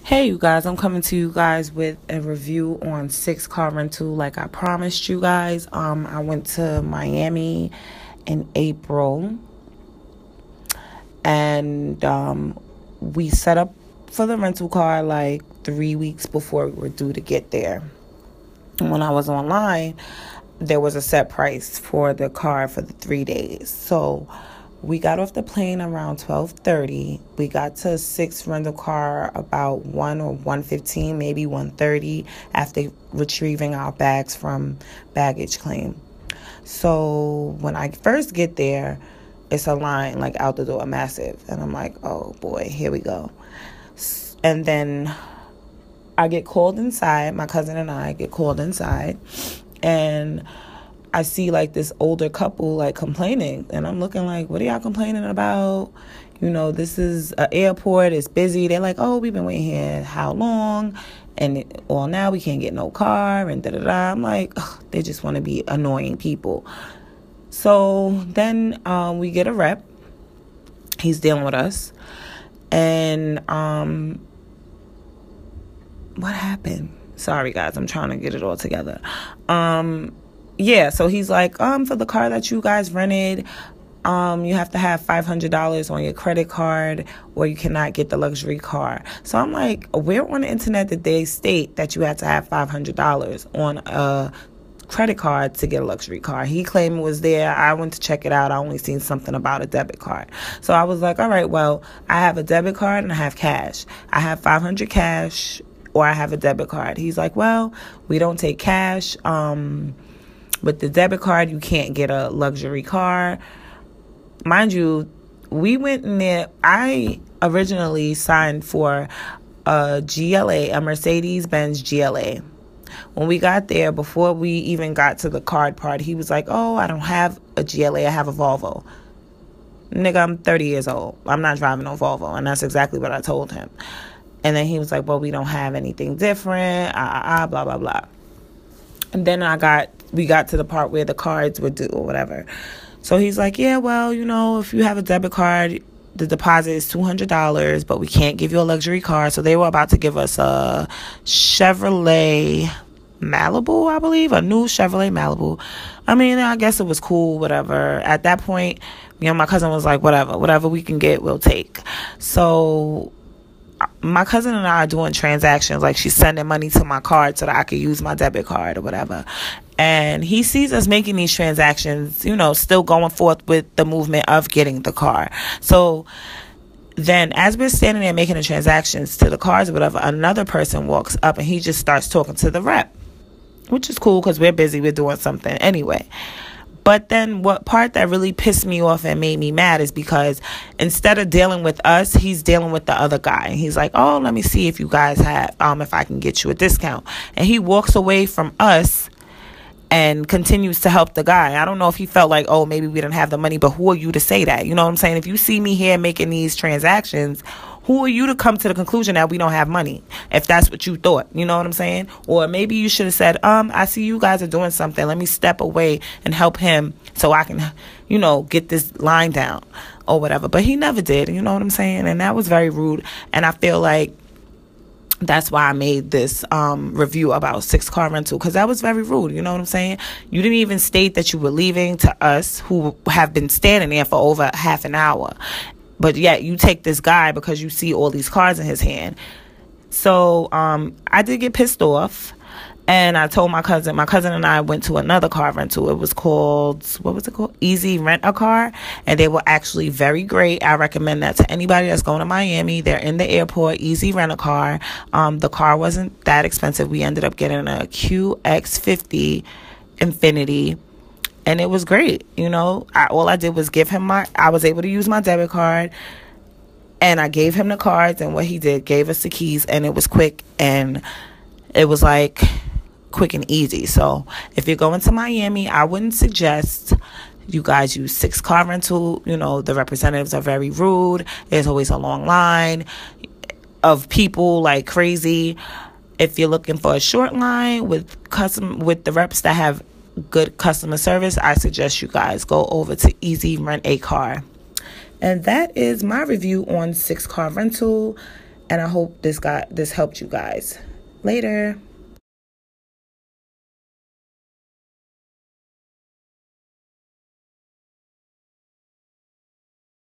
Hey, you guys, I'm coming to you guys with a review on Sixt Car Rental like I promised you guys. I went to Miami in April and we set up for the rental car like 3 weeks before we were due to get there. When I was online, there was a set price for the car for the 3 days. So we got off the plane around 12:30. We got to Sixt rental car about 1 or 1:15, maybe 1:30 after retrieving our bags from baggage claim. So when I first get there, it's a line like out the door, massive. And I'm like, oh boy, here we go. And then I get called inside. My cousin and I get called inside. And I see like this older couple like complaining, and I'm looking like, what are y'all complaining about? You know, this is an airport, it's busy. They're like, oh, we've been waiting here how long? And now we can't get no car and da-da-da. I'm like, ugh, they just want to be annoying people. So then we get a rep. He's dealing with us. And what happened? Sorry, guys, I'm trying to get it all together. Yeah, so he's like, for the car that you guys rented, you have to have $500 on your credit card or you cannot get the luxury car. So I'm like, where on the internet did they state that you had to have $500 on a credit card to get a luxury car? He claimed it was there. I went to check it out. I only seen something about a debit card. So I was like, all right, well, I have a debit card and I have cash. I have $500 cash or I have a debit card. He's like, well, we don't take cash. With the debit card, you can't get a luxury car. Mind you, we went in there. I originally signed for a GLA, a Mercedes-Benz GLA. When we got there, before we even got to the card part, he was like, oh, I don't have a GLA. I have a Volvo. Nigga, I'm 30 years old. I'm not driving no Volvo. And that's exactly what I told him. And then he was like, well, we don't have anything different, blah, blah, blah. And then we got to the part where the cards were due or whatever. So he's like, yeah, well, you know, if you have a debit card, the deposit is $200, but we can't give you a luxury car. So they were about to give us a Chevrolet Malibu, I believe, a new Chevrolet Malibu. I mean, I guess it was cool, whatever. At that point, my cousin was like, whatever we can get, we'll take. So my cousin and I are doing transactions, like she's sending money to my card so that I could use my debit card or whatever. And he sees us making these transactions, you know, still going forth with the movement of getting the car. So then as we're standing there making the transactions to the cards or whatever, another person walks up and he just starts talking to the rep, which is cool because we're busy, we're doing something anyway. But then what part that really pissed me off and made me mad is because instead of dealing with us, he's dealing with the other guy. He's like, oh, let me see if you guys have, if I can get you a discount. And he walks away from us and continues to help the guy. I don't know if he felt like, oh, maybe we didn't have the money, but who are you to say that? You know what I'm saying? If you see me here making these transactions, who are you to come to the conclusion that we don't have money, if that's what you thought? You know what I'm saying? Or maybe you should have said, I see you guys are doing something. Let me step away and help him so I can, you know, get this line down or whatever. But he never did. You know what I'm saying? And that was very rude. And I feel like that's why I made this review about Sixt Car Rental, because that was very rude. You know what I'm saying? You didn't even state that you were leaving to us who have been standing there for over half an hour. But yet you take this guy because you see all these cards in his hand. So I did get pissed off. And I told my cousin and I went to another car rental. It was called, what was it called? Easy Rent a Car. And they were actually very great. I recommend that to anybody that's going to Miami. They're in the airport, Easy Rent a Car. The car wasn't that expensive. We ended up getting a QX50 Infinity. And it was great. You know, all I did was give him I was able to use my debit card. And I gave him the cards. And what he did, gave us the keys. And it was quick. And it was like quick and easy. So if you're going to Miami, I wouldn't suggest you guys use Sixt Car Rental. You know, the representatives are very rude. There's always a long line of people like crazy. If you're looking for a short line with the reps that have good customer service, I suggest you guys go over to Easy Rent a Car. And that is my review on Sixt Car Rental. And I hope this helped you guys. Later.